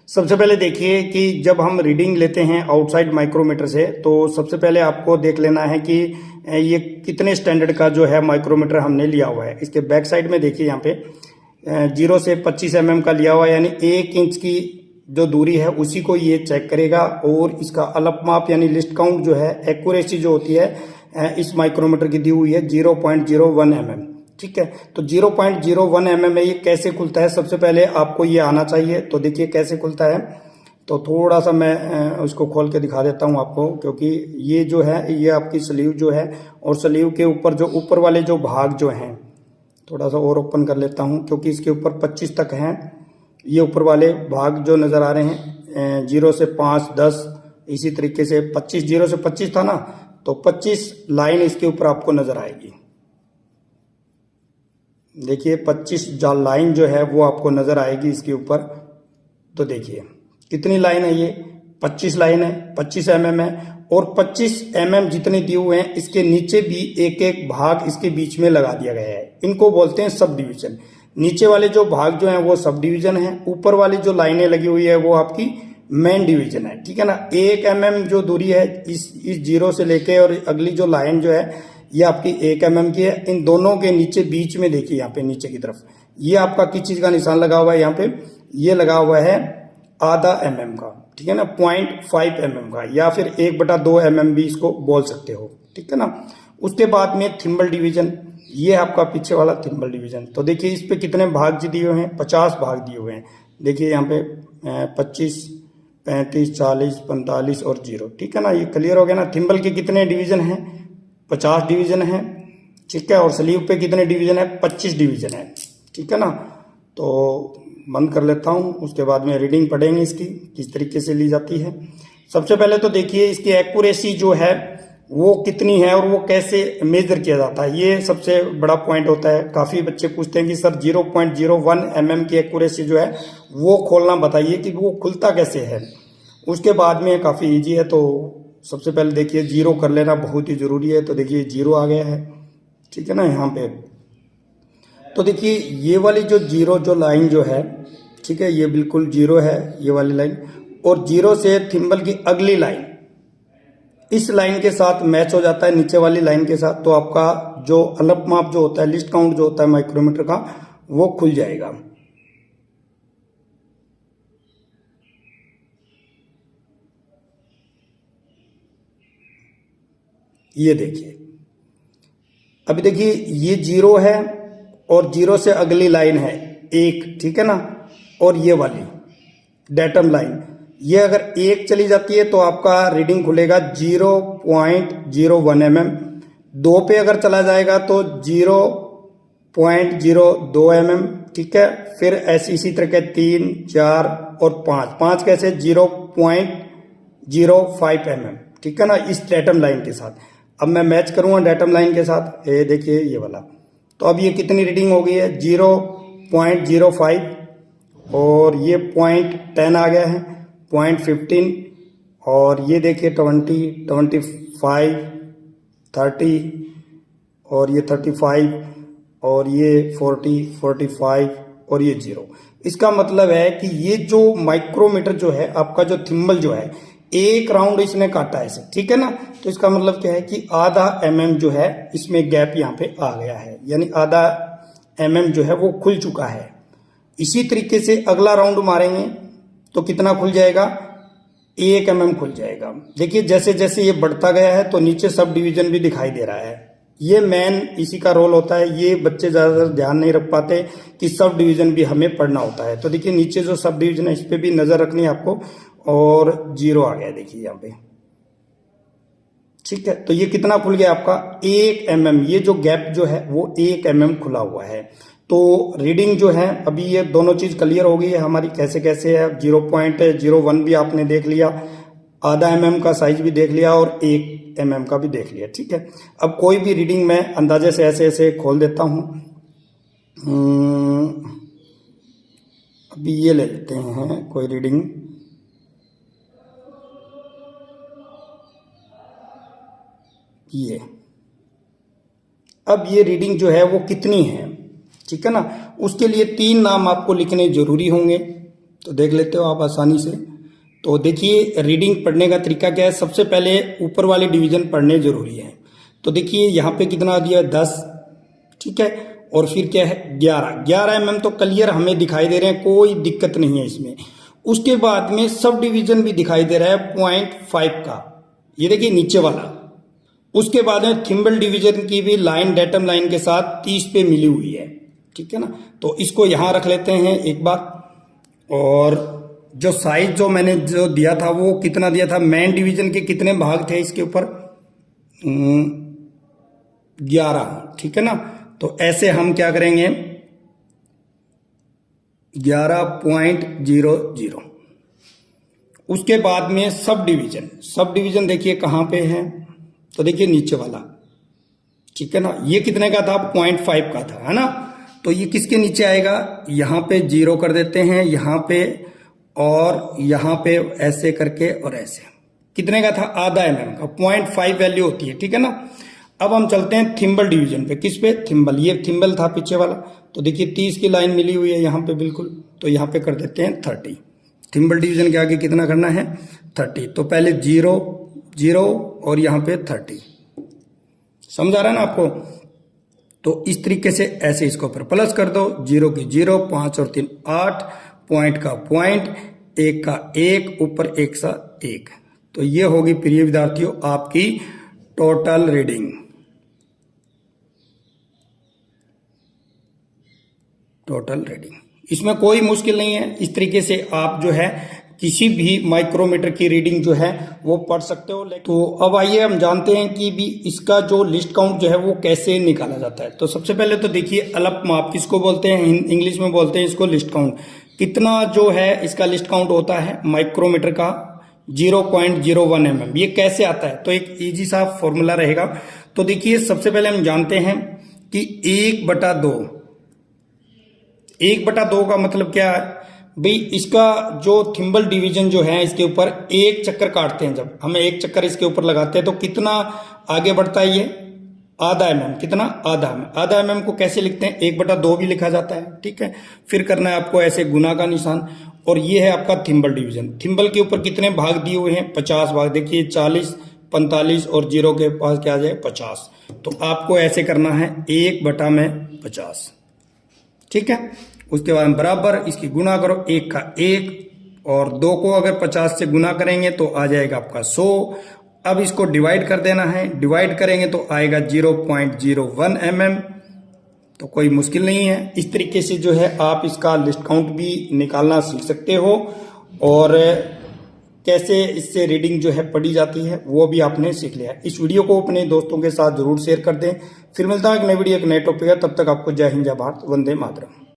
सबसे पहले देखिए कि जब हम रीडिंग लेते हैं आउटसाइड माइक्रोमीटर से तो सबसे पहले आपको देख लेना है कि ये कितने स्टैंडर्ड का जो है माइक्रोमीटर हमने लिया हुआ है। इसके बैक साइड में देखिए यहाँ पे 0 से 25 mm का लिया हुआ है, यानी 1 इंच की जो दूरी है उसी को ये चेक करेगा। और इसका अलप माप यानी लिस्ट काउंट जो है, एक्यूरेसी जो होती है इस माइक्रोमीटर की दी हुई है 0.01 mm। ठीक है, तो 0.01 mm में ये कैसे खुलता है, सबसे पहले आपको ये आना चाहिए। तो देखिए कैसे खुलता है, तो थोड़ा सा मैं उसको खोल के दिखा देता हूँ आपको, क्योंकि ये जो है ये आपकी स्लीव जो है, और स्लीव के ऊपर जो ऊपर वाले जो भाग जो हैं, थोड़ा सा और ओपन कर लेता हूँ क्योंकि इसके ऊपर 25 तक हैं। ये ऊपर वाले भाग जो नज़र आ रहे हैं 0 से 5, 10, इसी तरीके से 25, 0 से 25 था ना, तो 25 लाइन इसके ऊपर आपको नज़र आएगी। देखिए 25 जाल लाइन जो है वो आपको नज़र आएगी इसके ऊपर। तो देखिए कितनी लाइन है, ये 25 लाइन है, 25 mm है, और 25 mm जितने दिए हुए हैं इसके नीचे भी एक एक भाग इसके बीच में लगा दिया गया है। इनको बोलते हैं सब डिवीजन। नीचे वाले जो भाग जो हैं वो सब डिवीजन है, ऊपर वाली जो लाइनें लगी हुई है वो आपकी मेन डिवीजन है। ठीक है ना, 1 mm जो दूरी है इस 0 से लेके, और अगली जो लाइन जो है ये आपकी 1 mm की है। इन दोनों के नीचे बीच में देखिए यहाँ पे नीचे की तरफ ये आपका किस चीज का निशान लगा हुआ है, यहाँ पे ये लगा हुआ है आधा mm का। ठीक है ना, 0.5 mm का, या फिर 1/2 mm भी इसको बोल सकते हो। ठीक है ना, उसके बाद में थिम्बल डिवीजन, ये आपका पीछे वाला थिम्बल डिवीजन। तो देखिए इस पे कितने भाग दिए हुए हैं, 50 भाग दिए हुए हैं। देखिए यहाँ पे 25, 35, 40, 45 और 0। ठीक है ना, ये क्लियर हो गया ना। थिम्बल के कितने डिवीजन हैं, 50 डिवीजन है। ठीक है, और स्लीव पे कितने डिवीजन है, 25 डिवीजन है। ठीक है ना, तो बंद कर लेता हूँ, उसके बाद में रीडिंग पढ़ेंगे इसकी किस तरीके से ली जाती है। सबसे पहले तो देखिए इसकी एक्यूरेसी जो है वो कितनी है और वो कैसे मेजर किया जाता है, ये सबसे बड़ा पॉइंट होता है। काफ़ी बच्चे पूछते हैं कि सर 0.01 mm की एक्यूरेसी जो है वो खोलना बताइए कि वो खुलता कैसे है। उसके बाद में काफ़ी ईजी है। तो सबसे पहले देखिए 0 कर लेना बहुत ही ज़रूरी है। तो देखिए 0 आ गया है। ठीक है ना, यहाँ पे तो देखिए ये वाली जो 0 जो लाइन जो है, ठीक है, ये बिल्कुल 0 है ये वाली लाइन, और 0 से थिम्बल की अगली लाइन इस लाइन के साथ मैच हो जाता है नीचे वाली लाइन के साथ। तो आपका जो अलप माप जो होता है, लिस्ट काउंट जो होता है माइक्रोमीटर का, वो खुल जाएगा। ये देखिए, अभी देखिए ये 0 है और 0 से अगली लाइन है 1। ठीक है ना, और ये वाली डेटम लाइन, ये अगर 1 चली जाती है तो आपका रीडिंग खुलेगा 0.01 mm। 2 पे अगर चला जाएगा तो 0.02 mm। ठीक है, फिर ऐसी इसी तरह के 3, 4 और 5 कैसे 0.05 mm। ठीक है ना, इस डेटम लाइन के साथ। अब मैं मैच करूंगा डेटम लाइन के साथ, ये देखिए ये वाला। तो अब ये कितनी रीडिंग हो गई है, 0.05, और ये 0.10 आ गया है, 0.15, और ये देखिए 20, 25, 30, और ये 35, और ये 40, 45, और ये 0। इसका मतलब है कि ये जो माइक्रोमीटर जो है आपका, जो थिम्बल जो है, एक राउंड इसने काटा है इसे। ठीक है ना, तो इसका मतलब क्या है कि आधा mm जो है इसमें गैप यहाँ पे आ गया है, यानी आधा mm जो है वो खुल चुका है। इसी तरीके से अगला राउंड मारेंगे तो कितना खुल जाएगा, 1 mm खुल जाएगा। देखिए जैसे जैसे ये बढ़ता गया है तो नीचे सब डिवीजन भी दिखाई दे रहा है। ये मेन इसी का रोल होता है। ये बच्चे ज़्यादातर ध्यान नहीं रख पाते कि सब डिवीजन भी हमें पढ़ना होता है। तो देखिए नीचे जो सब डिवीजन है इस पर भी नज़र रखनी है आपको, और 0 आ गया देखिए यहाँ पे। ठीक है, तो ये कितना खुल गया आपका, 1 mm। ये जो गैप जो है वो 1 mm खुला हुआ है। तो रीडिंग जो है अभी ये दोनों चीज क्लियर हो गई है हमारी, कैसे कैसे है। 0.01 भी आपने देख लिया, आधा mm का साइज भी देख लिया, और 1 mm का भी देख लिया। ठीक है, अब कोई भी रीडिंग मैं अंदाजे से ऐसे ऐसे खोल देता हूं। अभी ये ले लेते हैं कोई रीडिंग, ये अब ये रीडिंग जो है वो कितनी है। ठीक है ना, उसके लिए 3 नाम आपको लिखने जरूरी होंगे। तो देख लेते हो आप आसानी से। तो देखिए रीडिंग पढ़ने का तरीका क्या है, सबसे पहले ऊपर वाले डिवीजन पढ़ने जरूरी है। तो देखिए यहाँ पे कितना दिया 10, ठीक है, और फिर क्या है 11 mm तो क्लियर हमें दिखाई दे रहे हैं, कोई दिक्कत नहीं है इसमें। उसके बाद में सब डिवीजन भी दिखाई दे रहा है 0.5 का, ये देखिए नीचे वाला। उसके बाद में थिम्बल डिवीजन की भी लाइन डेटम लाइन के साथ 30 पे मिली हुई है, ठीक है ना। तो इसको यहां रख लेते हैं एक बार। और जो साइज जो मैंने जो दिया था वो कितना दिया था, मेन डिवीजन के कितने भाग थे इसके ऊपर 11, ठीक है ना। तो ऐसे हम क्या करेंगे 11.00। उसके बाद में सब डिवीजन देखिए कहां पे है, तो देखिए नीचे वाला, ठीक है ना। ये कितने का था 0.5 का था, है ना। तो ये किसके नीचे आएगा, यहां पे 0 कर देते हैं, यहां पे और यहां पे ऐसे करके और ऐसे। कितने का था, आधा mm का, 0.5 वैल्यू होती है, ठीक है ना। अब हम चलते हैं थिम्बल डिवीजन पे। किस पे, थिम्बल, ये थिम्बल था पीछे वाला। तो देखिए 30 की लाइन मिली हुई है यहाँ पे बिल्कुल, तो यहाँ पे कर देते हैं 30। थिम्बल डिवीजन के आगे कितना करना है 30। तो पहले 0 और यहाँ पे 30, समझ आ रहा है ना आपको। तो इस तरीके से ऐसे इसको ऊपर प्लस कर दो, 0 की 0, 5 और 3 8, पॉइंट का पॉइंट, 1 का 1, ऊपर 1 सा 1। तो ये होगी प्रिय विद्यार्थियों आपकी टोटल रीडिंग। इसमें कोई मुश्किल नहीं है, इस तरीके से आप जो है किसी भी माइक्रोमीटर की रीडिंग जो है वो पढ़ सकते हो। तो अब आइए हम जानते हैं कि भी इसका जो लिस्ट काउंट जो है वो कैसे निकाला जाता है। तो सबसे पहले तो देखिए अलप माप किसको बोलते हैं, इंग्लिश में बोलते हैं इसको लिस्ट काउंट। कितना जो है इसका लिस्ट काउंट होता है माइक्रोमीटर का 0.01 mm। ये कैसे आता है, तो एक इजी सा फॉर्मूला रहेगा। तो देखिए सबसे पहले हम जानते हैं कि 1/2 का मतलब क्या है भाई, इसका जो थिम्बल डिवीजन जो है इसके ऊपर एक चक्कर काटते हैं, जब हमें एक चक्कर इसके ऊपर लगाते हैं तो कितना आगे बढ़ता है, ये आधा mm। कितना, आधा mm को कैसे लिखते हैं, 1/2 भी लिखा जाता है, ठीक है। फिर करना है आपको ऐसे गुना का निशान। और ये है आपका थिम्बल डिवीजन। थिम्बल के ऊपर कितने भाग दिए हुए हैं 50 भाग, देखिए 40, 45 और 0 के पास क्या आ जाए 50। तो आपको ऐसे करना है 1/50, ठीक है। उसके बाद बराबर इसकी गुना करो, 1 का 1 और 2 को अगर 50 से गुना करेंगे तो आ जाएगा आपका 100। अब इसको डिवाइड कर देना है, डिवाइड करेंगे तो आएगा 0.01 mm। तो कोई मुश्किल नहीं है, इस तरीके से जो है आप इसका लिस्ट काउंट भी निकालना सीख सकते हो। और कैसे इससे रीडिंग जो है पढ़ी जाती है वो भी आपने सीख लिया। इस वीडियो को अपने दोस्तों के साथ जरूर शेयर कर दें। फिर मिलता है एक नई वीडियो एक नए टॉपिक है, तब तक आपको जय हिंद जय भारत, वंदे मातरम।